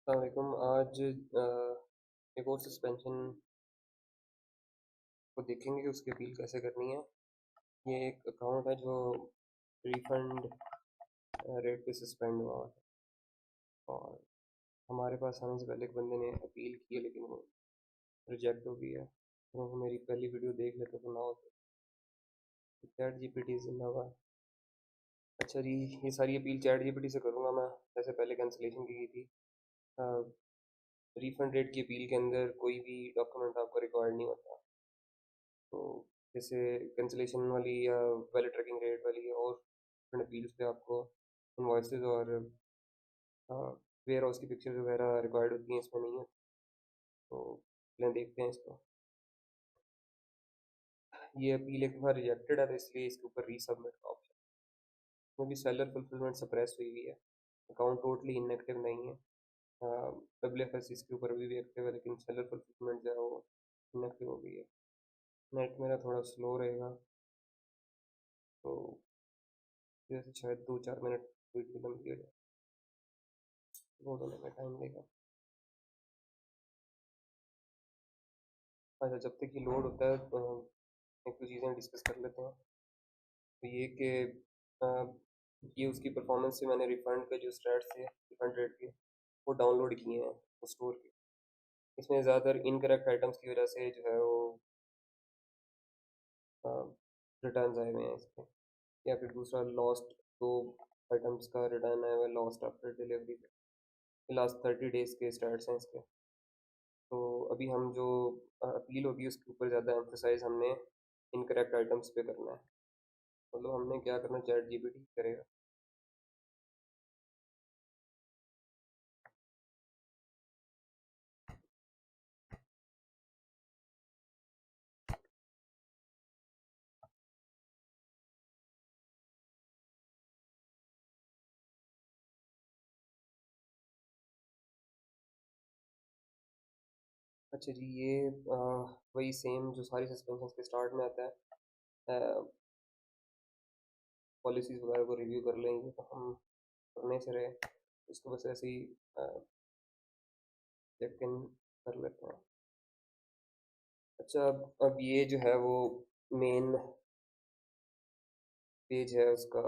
अस्सलामुअलैकुम। आज एक और सस्पेंशन को देखेंगे कि उसकी अपील कैसे करनी है। ये एक अकाउंट है जो रिफंड रेट पे सस्पेंड हुआ है और हमारे पास आने से पहले एक बंदे ने अपील की है, लेकिन वो रिजेक्ट हो गई है। तो वो मेरी पहली वीडियो देख लेते तो ना होते। चैट जीपीटी जिंदाबाद। अच्छा जी, ये सारी अपील चैट जीपीटी से करूँगा मैं, जैसे पहले कैंसिलेशन की गई थी। रिफंड रेट की अपील के अंदर कोई भी डॉक्यूमेंट आपको रिक्वायर्ड नहीं होता। तो जैसे कैंसिलेशन वाली या वैलिड ट्रैकिंग रेट वाली और डिफरेंट अपील्स पे आपको इनवॉइसेस और वेयर हाउस की पिक्चर्स वगैरह रिक्वायर्ड होती हैं, इसमें नहीं है। तो पहले देखते हैं इसको। ये अपील एक बार रिजेक्टेड है तो इसलिए इसके ऊपर रीसबमिट का ऑप्शन, इसमें भी सेलर फुलफिलमेंट सप्रेस हुई हुई है, अकाउंट टोटली इनएक्टिव नहीं है। WFS इसके ऊपर अभी भी एक्टिव है, लेकिन सेलर फुलफिलमेंट जो है वो इनएक्टिव हो गई है। नेट मेरा थोड़ा स्लो रहेगा, तो जैसे शायद 2-4 मिनट वीडियो लंबी हो जाए, लोड होने में टाइम लेगा। अच्छा, जब तक ये लोड होता है तो एक दो चीज़ें डिस्कस कर लेते हैं। तो ये कि अ, ये उसकी परफॉर्मेंस से मैंने रिफंड के जो स्टैट्स थे रिफंड रेट के, वो डाउनलोड किए हैं, वो स्टोर किए। इसमें ज़्यादातर इनकरेक्ट आइटम्स की वजह से जो है वो रिटर्न आए हुए हैं इसके, या फिर दूसरा लॉस्ट, दो आइटम्स का रिटर्न आया हुआ है लॉस्ट आफ्टर डिलीवरी के। लास्ट 30 डेज़ के स्टैट्स हैं इसके। तो अभी हम जो अपील होगी उसके ऊपर ज़्यादा एम्फोसाइज हमने इनकरेक्ट आइटम्स पे करना है। मतलब हमने क्या करना, चैट जीपीटी करेगा। अच्छा जी, ये वही सेम जो सारी सस्पेंशन के स्टार्ट में आता है, पॉलिसीज़ वगैरह को रिव्यू कर लेंगे तो हम करने से रहे, इसको बस ऐसे ही चेक इन कर लेते हैं। अच्छा, अब ये जो है वो मेन पेज है उसका,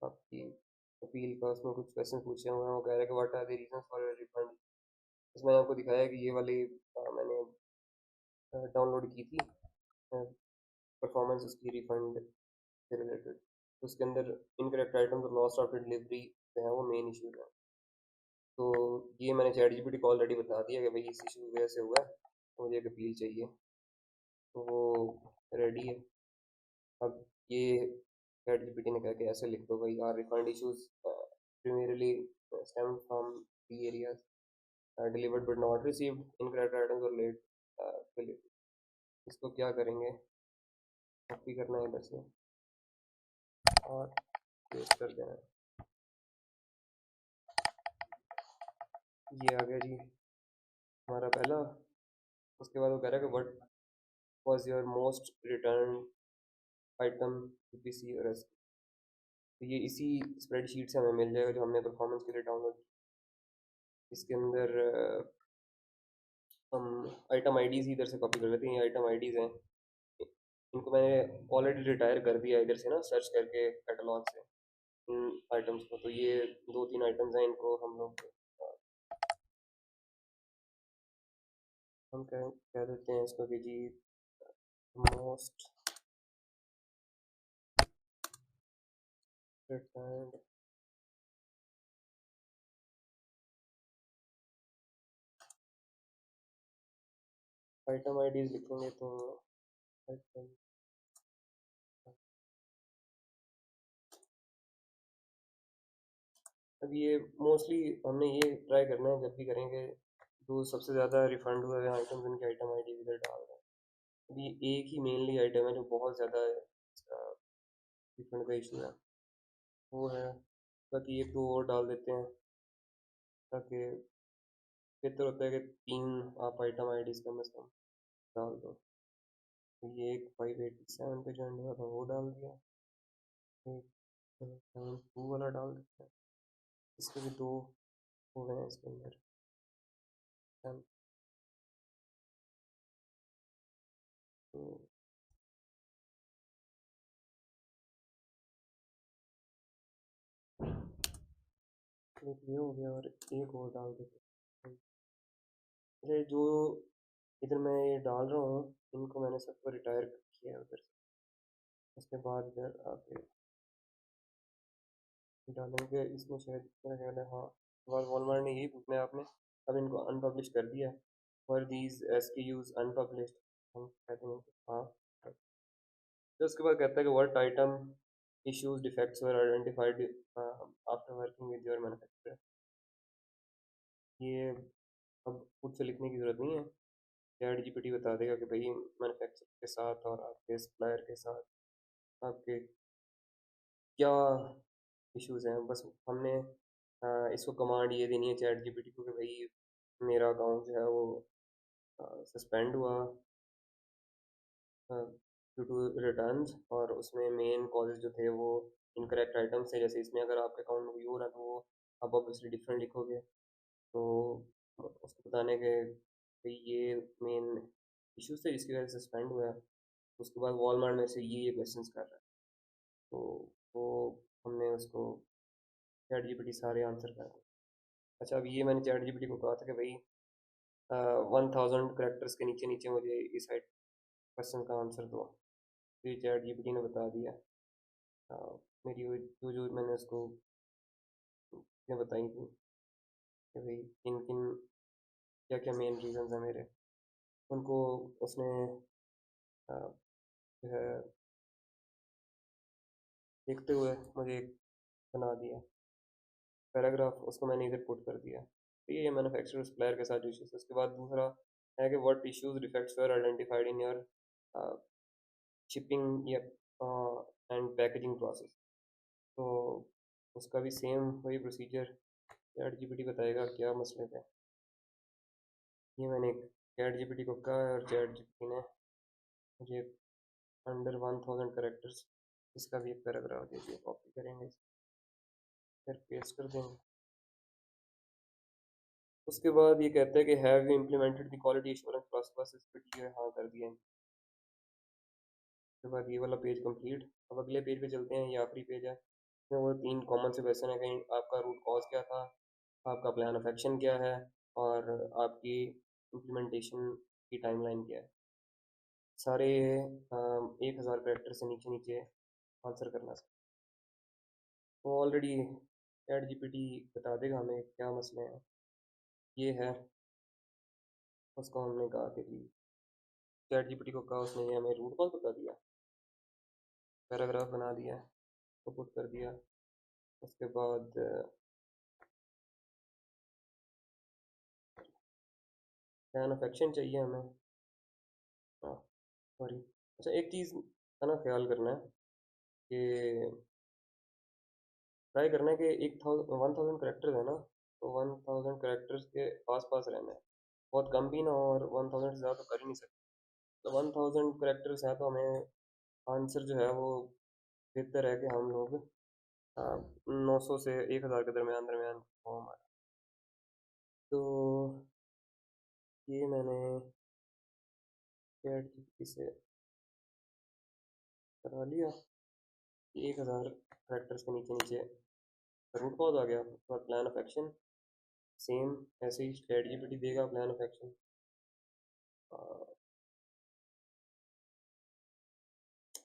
आपकी अपील का। उसमें कुछ क्वेश्चन पूछे हुए हैं, वो कह रहा है कि what are the reason for refund. इसमें आपको दिखाया है कि ये वाली मैंने डाउनलोड की थी परफॉर्मेंस उसकी रिफंड से रिलेटेड। तो उसके अंदर इनकरेक्ट आइटम्स और लॉस्ट आफ्टर डिलीवरी जो है वो मेन इशूज है। तो ये मैंने चैट जीपीटी को ऑलरेडी बता दिया कि भाई इस इशू की वजह से हुआ है, तो मुझे एक अपील चाहिए। तो वो रेडी है। अब ये चैट जीपीटी ने कहा कि ऐसे लिख दो भाई, our refund issues primarily stemmed from the areas delivered but not received, incorrect items or late delivery। इसको क्या करेंगे, कॉपी करना है इधर से और पेस्ट कर देना है। ये आ गया जी हमारा पहला। उसके बाद वो कह रहा है कि what was your most return item UPC और एस। तो ये इसी स्प्रेडशीट से हमें मिल जाएगा जो हमने परफॉर्मेंस के लिए डाउनलोड की। इसके अंदर हम आइटम आईडीज़ ही इधर से कॉपी कर लेते हैं। ये आइटम आईडीज़ हैं, इनको मैंने ऑलरेडी रिटायर कर दिया इधर से ना, सर्च करके कैटलॉग से इन आइटम्स को। तो ये 2-3 आइटम्स हैं, इनको हम लोग हम कह देते हैं इसको कि जी मोस्ट रिटर्न आइटम आईडीज़ लिखेंगे तो आइटम। अब ये मोस्टली हमने ये ट्राई करना है जब भी करेंगे, जो सबसे ज़्यादा रिफंड हुए हैं आइटम्स उनके आइटम आईडी इधर डाल रहे हैं। अभी एक ही मेनली आइटम है जो बहुत ज़्यादा इसका रिफंड का इशू है, वो है। बाकी एक दो और डाल देते हैं ताकि बेहतर होता है कि 3 आप आइटम आईडीज़ कम से कम डाल दो। तो ये एक 587 पे जो हुआ था वो डाल दिया, एक 772 वाला डाल देते हैं, इसके भी दो हो गए हैं इसके अंदर। हम- तो एक ये हो गया और एक और डाल देते हैं। अच्छा, जो इधर मैं ये डाल रहा हूँ, इनको मैंने सबको रिटायर किया है उधर से। उसके बाद इधर आके डालेंगे इसमें, शायद मेरा ख्याल है हाँ। उसके बाद वॉलमार्ट ने यही पूछना है आपने। अब इनको अनपब्लिश कर दिया। फॉर दीज एस के यूज अनपब्लिश्ड, हम कहते हैं हाँ। तो उसके बाद कहता है कि what item issues defects were identified after working with your manufacturer. ये अब खुद से लिखने की ज़रूरत नहीं है, चैट जीपीटी बता देगा कि भाई मैन्युफैक्चरर के साथ और आपके सप्लायर के साथ आपके क्या इश्यूज हैं। बस हमने इसको कमांड ये देनी है चैट जीपीटी को कि भाई मेरा अकाउंट जो है वो सस्पेंड हुआ ड्यू टू रिटर्न्स, और उसमें मेन कॉजेज जो थे वो इनकरेक्ट आइटम्स थे। जैसे इसमें अगर आपके अकाउंट में कोई हो रहा है तो वो आप ऑब्वियसली डिफरेंट लिखोगे। तो उसको बताने के भाई ये मेन इश्यूज थे जिसकी वजह से सस्पेंड हुआ है। उसके बाद वॉलमार्ट में से ये क्वेश्चंस कर रहा है, तो वो हमने उसको चैट जीपीटी सारे आंसर कर दिए। अच्छा, अब ये मैंने चैट जीपीटी को कहा था कि भाई 1000 करेक्टर्स के नीचे नीचे मुझे इस क्वेश्चन का आंसर दो। तो ये चैट जीपीटी ने बता दिया। मेरी वो जो जो मैंने उसको चीज़ें बताई थी कि भाई किन किन क्या क्या मेन रीजंस हैं मेरे, उनको उसने जो है देखते हुए मुझे एक बना दिया पैराग्राफ, उसको मैंने इधर पुट कर दिया। तो ये मैन्युफैक्चरर सप्लायर के साथ इश्यूज। उसके बाद दूसरा है कि what issues defects were identified in your shipping या एंड पैकेजिंग प्रोसेस। तो उसका भी सेम वही प्रोसीजर चैट जीपीटी बताएगा क्या मसले थे। ये मैंने चैट जीपीटी को कहा है और चैट जीपीटी ने मुझे अंडर 1000 करेक्टर्स इसका भी एक पैराग्राफ दे दिया। कॉपी करेंगे, फिर पेस्ट कर देंगे। उसके बाद ये कहता है कि have you implemented the quality assurance process, इस पर ठीक है हाँ कर दिया। उसके बाद ये वाला पेज कंप्लीट। अब अगले पेज पे चलते हैं, ये आखिरी पेज है। इसमें वो 3 कॉमन से क्वेश्चन है, कहीं आपका रूट कॉज क्या था, आपका प्लान ऑफ एक्शन क्या है, और आपकी इम्प्लीमेंटेशन की टाइमलाइन क्या है। सारे 1000 करेक्टर से नीचे नीचे आंसर करना है। तो ऑलरेडी चैट जीपीटी बता देगा हमें क्या मसले हैं। ये है, उसको हमने कहा कि जी चैट जीपीटी को कहा, उसने ये हमें रूट कॉज बता दिया, पैराग्राफ बना दिया, तो पुट कर दिया। उसके बाद प्लान ऑफ एक्शन चाहिए हमें। हाँ, सॉरी। अच्छा, एक चीज़ का ना ख्याल करना है कि ट्राई करना है कि 1000 करेक्टर्स है ना, तो 1000 करेक्टर्स के पास पास रहना है। बहुत कम भी ना हो और 1000 से ज़्यादा तो कर ही नहीं सकते। तो 1000 करेक्टर्स हैं तो हमें आंसर जो है वो बेहतर है कि हम लोग 900 से 1000 के दरमियान दरमियान हो हमारा। तो ये मैंने चैट जीपीटी से करा लिया। 1000 करेक्टर्स के नीचे नीचे रूट कॉज आ गया। उसके बाद प्लान ऑफ एक्शन सेम ऐसे ही चैट जीपीटी देगा प्लान ऑफ एक्शन।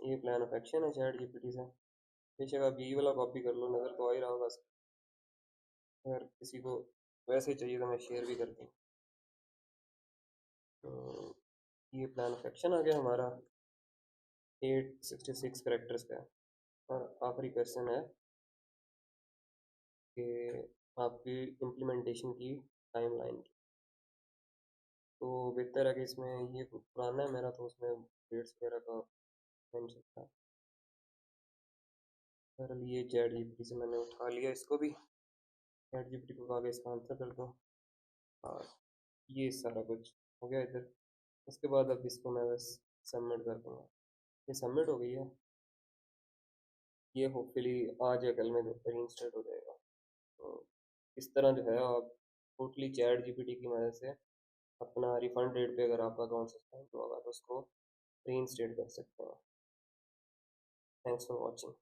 ये प्लान ऑफ एक्शन है चैट जीपीटी से। बेशक आप यही वाला कॉपी कर लो, नज़र तो आ ही रहा होगा। अगर किसी को वैसे चाहिए तो मैं शेयर भी कर दूँ। तो ये प्लान ऑफ एक्शन आ गया हमारा 866 करेक्टर्स का। और आखिरी क्वेश्चन है कि आपकी इम्प्लीमेंटेशन की टाइमलाइन की। तो बेहतर है कि इसमें ये पुराना है मेरा, तो उसमें डेट्स वगैरह का मेंशन था। सर ये चैट जीपीटी से मैंने उठा लिया इसको भी। चैट जीपीटी को आगे इसका आंसर कर दो। और ये सारा कुछ हो गया इधर। उसके बाद अब इसको मैं बस सबमिट कर दूँगा। ये सबमिट हो गई है। ये होपफुली आज या कल में रीइंस्टेट हो जाएगा। तो इस तरह जो है आप टोटली चैट जीपीटी की मदद से अपना रिफंड रेट पे अगर आपका अकाउंट सस्पेंड होगा तो उसको रीइंस्टेट कर सकते हैं। Thanks for watching.